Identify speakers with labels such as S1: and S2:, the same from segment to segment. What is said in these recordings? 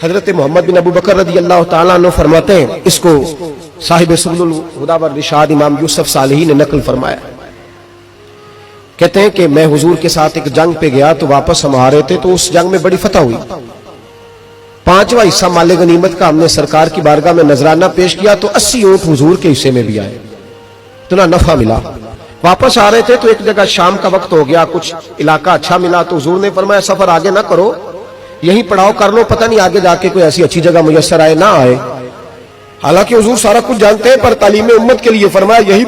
S1: حضرت محمد بن ابو بکر رضی اللہ تعالیٰ عنہ فرماتے ہیں، اس کو صاحب سبل الہدی والرشاد امام یوسف صالحی نے نقل فرمایا، کہتے ہیں کہ میں حضور کے ساتھ ایک جنگ پہ گیا تو واپس ہم آ رہے تھے تو اس جنگ میں بڑی فتح ہوئی، 5واں حصہ مال غنیمت کا ہم نے سرکار کی بارگاہ میں نذرانہ پیش کیا تو 80 اونٹ حضور کے حصے میں بھی آئے، اتنا نفع ملا۔ واپس آ رہے تھے تو ایک جگہ شام کا وقت ہو گیا، کچھ علاقہ اچھا ملا تو حضور نے فرمایا سفر آگے نہ کرو، یہیں پڑاؤ کر لو، پتہ نہیں آگے جا کے کوئی ایسی اچھی جگہ میسر آئے نہ آئے۔ حالانکہ حضور سارا کچھ جانتے ہیں، پر تعلیم امت کے لیے فرمایا یہی،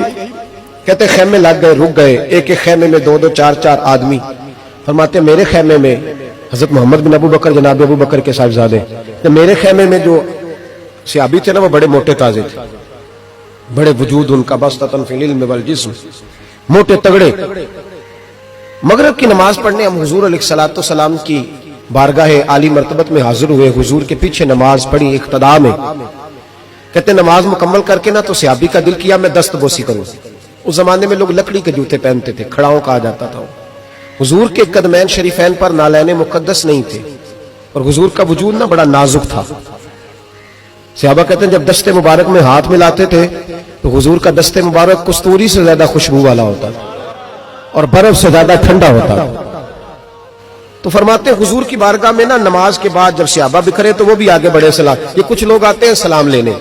S1: کہتے خیمے لگ گئے، رک گئے، ایک ایک خیمے میں 2-2 4-4 آدمی۔ فرماتے میرے خیمے میں حضرت محمد بن ابو بکر جناب ابو بکر کے صاحبزادے، تو میرے خیمے میں جو صحابی تھے نا وہ بڑے موٹے تازے تھے، بڑے وجود ان کا بسطۃ فی العلم والجسم، موٹے تگڑے۔ مغرب کی نماز پڑھنے ہم حضور علیہ الصلوۃ والسلام کی بارگاہ عالی مرتبت میں حاضر ہوئے، حضور کے پیچھے نماز پڑھی اقتداء میں۔ کہتے نماز مکمل کر کے نا تو صحابی کا دل کیا میں دست بوسی کروں۔ اس زمانے میں لوگ لکڑی کے جوتے پہنتے تھے، کھڑاؤں کہا جاتا تھا۔ حضور کے قدمین شریفین پر نالین مقدس نہیں تھے اور حضور کا وجود نا بڑا نازک تھا۔ صحابہ کہتے ہیں جب دست مبارک میں ہاتھ ملاتے تھے تو حضور کا دست مبارک کستوری سے زیادہ خوشبو والا ہوتا تھا اور برف سے زیادہ ٹھنڈا ہوتا تھا۔ تو فرماتے ہیں حضور کی بارگاہ میں نا نماز کے بعد جب صحابہ بکھرے تو وہ بھی آگے بڑھے سلام، یہ کچھ لوگ آتے ہیں سلام لینے،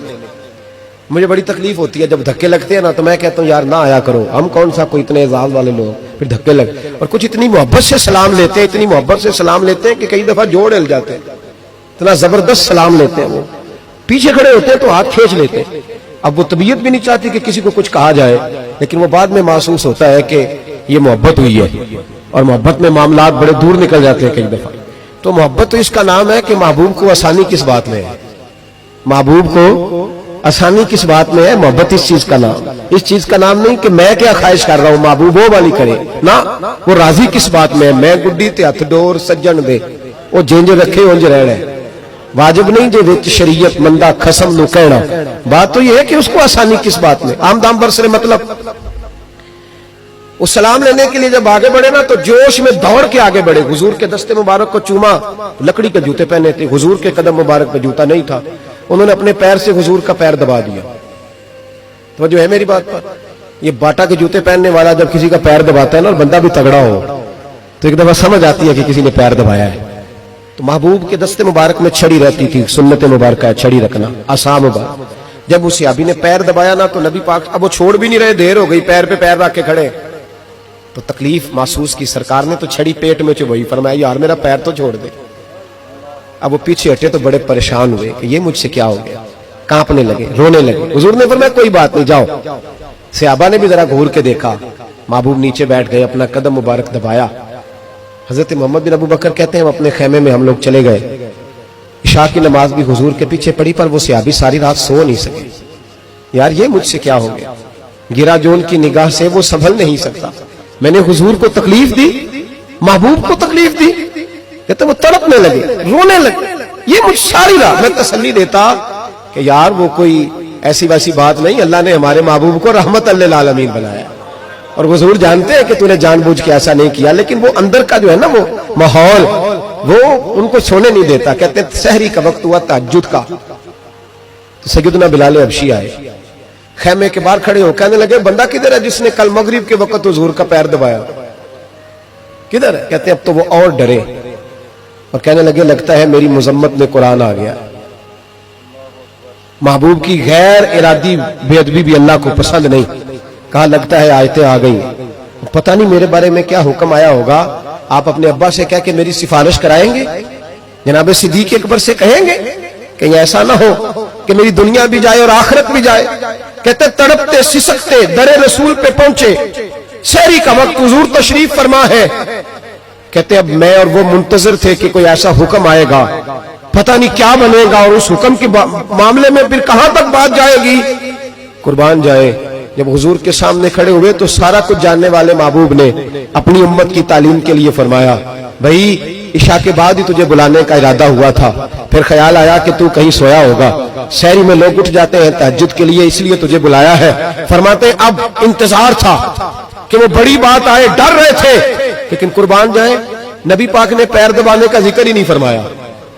S1: مجھے بڑی تکلیف ہوتی ہے جب دھکے لگتے ہیں نا تو میں کہتا ہوں یار نہ آیا کرو، ہم کون سا کوئی اتنے اعزاز والے لوگ، پھر دھکے لگ، اور کچھ اتنی محبت سے سلام لیتے ہیں، اتنی محبت سے سلام لیتے ہیں کہ کئی دفعہ جوڑ ہل جاتے ہیں، اتنا زبردست سلام لیتے ہیں۔ وہ پیچھے کھڑے ہوتے ہیں تو ہاتھ کھینچ لیتے ہیں، اب وہ طبیعت بھی نہیں چاہتی کہ کسی کو کچھ کہا جائے، لیکن وہ بعد میں محسوس ہوتا ہے کہ یہ محبت ہوئی ہے، اور محبت میں معاملات بڑے دور نکل جاتے ہیں کئی دفعہ۔ تو محبت تو اس کا نام ہے کہ محبوب کو آسانی کس بات میں ہے، محبوب کو آسانی کس بات میں ہے، محبت اس چیز کا نام، اس چیز کا نام نہیں کہ میں کیا خواہش کر رہا ہوں محبوب وہ والی کرے، نہ وہ راضی کس بات میں ہے، میں گڈی تے ہتھ ڈور سجن دے وہ جنج رکھے انج رہنا ہے، واجب نہیں جو وچ شریعت مندہ خصم نو کہنا، بات تو یہ ہے کہ اس کو آسانی کس بات میں، عام دام برسرے مطلب۔ وہ سلام لینے کے لیے جب آگے بڑھے نا تو جوش میں دوڑ کے آگے بڑھے، حضور کے دستے مبارک کو چوما، لکڑی کے جوتے پہنے تھے، حضور کے قدم مبارک پہ جوتا نہیں تھا، انہوں نے اپنے پیر سے حضور کا پیر دبا دیا۔ تو جو ہے میری بات پر، یہ باٹا کے جوتے پہننے والا جب کسی کا پیر دباتا ہے نا اور بندہ بھی تگڑا ہو تو ایک دفعہ سمجھ آتی ہے کہ کسی نے پیر دبایا ہے۔ تو محبوب کے دستے مبارک میں چھڑی رہتی تھی، سنت مبارکہ ہے چھڑی رکھنا، آسام مبارک۔ جب اس صحابی نے پیر دبایا نا تو نبی پاک اب وہ چھوڑ بھی نہیں رہے، دیر ہو گئی، پیر پہ پیر رکھ کے کھڑے، تو تکلیف محسوس کی، سرکار نے تو چھڑی پیٹ میں چبھائی، فرمایا یار میرا پیر تو چھوڑ دے۔ اب وہ پیچھے ہٹے تو بڑے پریشان ہوئے کہ یہ مجھ سے کیا ہو گیا، کانپنے لگے، رونے لگے۔ حضور نے فرمایا کوئی بات نہیں جاؤ۔ صحابہ نے بھی ذرا گھور کے دیکھا، محبوب نیچے بیٹھ گئے، اپنا قدم مبارک دبایا۔ حضرت محمد بن ابو بکر کہتے ہیں اپنے خیمے میں ہم لوگ چلے گئے، عشاء کی نماز بھی حضور کے پیچھے پڑھی، پر وہ صحابی ساری رات سو نہیں سکے، یار یہ مجھ سے کیا ہو گیا، گرا جون کی نگاہ سے وہ سنبھل نہیں سکتا، میں نے حضور کو تکلیف دی، محبوب کو تکلیف دی، کہتے وہ تڑپنے لگے، رونے لگے، یہ مجھ ساری رات میں تسلی دیتا کہ یار وہ کوئی ایسی ویسی بات نہیں، اللہ نے ہمارے محبوب کو رحمت للعالمین بنایا، اور حضور جانتے ہیں کہ تو نے جان بوجھ کے ایسا نہیں کیا، لیکن وہ اندر کا جو ہے نا وہ ماحول وہ ان کو سونے نہیں دیتا۔ کہتے ہیں سحری کا وقت ہوا تہجد کا، تو سیدنا بلال حبشی آئے، خیمے کے باہر کھڑے ہو، کہنے لگے بندہ کدھر ہے جس نے کل مغرب کے وقت حضور کا پیر دبایا، کدھر ہے؟ کہتے ہیں اب تو وہ اور ڈرے اور کہنے لگے لگتا ہے میری مذمت میں قرآن آ گیا۔ محبوب کی غیر ارادی بے ادبی بھی اللہ کو پسند نہیں، کہا لگتا ہے آیتیں آ گئی، پتہ نہیں میرے بارے میں کیا حکم آیا ہوگا، آپ اپنے ابا سے کہہ کے میری سفارش کرائیں گے، جناب صدیق اکبر سے کہیں گے، کہیں ایسا نہ ہو کہ میری دنیا بھی جائے اور آخرت بھی جائے۔ کہتے تڑپتے سسکتے در رسول پہ پہنچے، سحری کا وقت حضور تشریف فرما ہے، کہتے اب میں اور وہ منتظر تھے کہ کوئی ایسا حکم آئے گا، پتہ نہیں کیا بنے گا، اور اس حکم کے معاملے میں پھر کہاں تک بات جائے گی، قربان جائے۔ جب حضور کے سامنے کھڑے ہوئے تو سارا کچھ جاننے والے محبوب نے اپنی امت کی تعلیم کے لیے فرمایا بھائی عشاء کے بعد ہی تجھے بلانے کا ارادہ ہوا تھا، پھر خیال آیا کہ تو کہیں سویا ہوگا، سحری میں لوگ اٹھ جاتے ہیں تہجد کے لیے، اس لیے تجھے بلایا ہے۔ فرماتے اب انتظار تھا کہ وہ بڑی بات آئے، ڈر رہے تھے، لیکن قربان جائیں نبی پاک نے پیر دبانے کا ذکر ہی نہیں فرمایا،